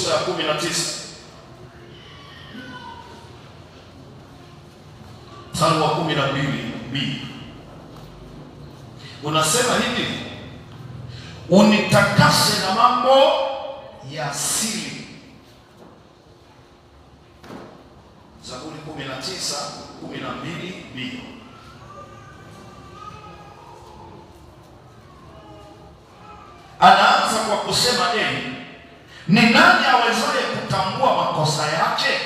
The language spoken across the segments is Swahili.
sura ya 19 mstari wa 12b unasema hivi: unitakase na mambo ya siri. Zaburi 19:12b. Anaanza kwa kusema ni nani awezaye kutambua makosa yake?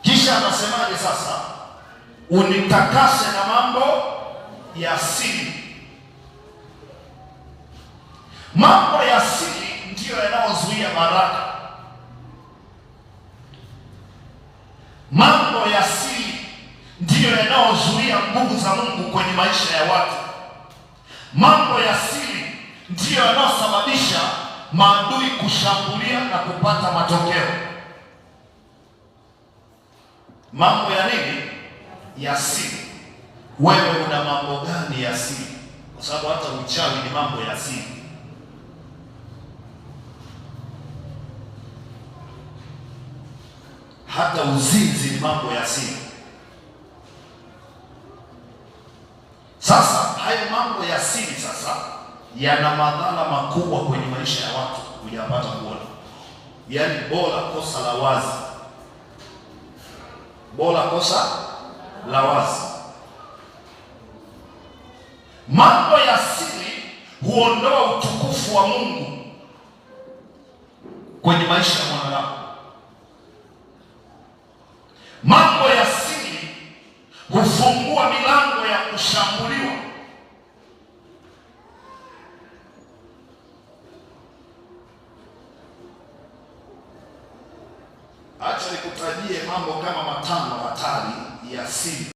Kisha anasemaje sasa? Unitakase na mambo ya siri. Mambo ya siri ndiyo yanayozuia baraka. Mambo ya siri ndiyo yanayozuia nguvu za Mungu kwenye maisha ya watu. Mambo ya siri ndiyo yanayosababisha maadui kushambulia na kupata matokeo. Mambo ya nini? Ya siri. Wewe una mambo gani ya siri? Kwa sababu hata uchawi ni mambo ya siri. Hata uzinzi ni mambo ya siri. Sasa hayo mambo ya siri sasa yana madhara makubwa kwenye maisha ya watu kuyapata kuona. Yaani bora kosa la wazi. Bora kosa la wazi. Mambo ya siri huondoa utukufu wa Mungu kwenye maisha ya mwanadamu. Mambo ya siri hufungua milango ya kushambuliwa. Acha nikutajie mambo kama 5 hatari ya siri.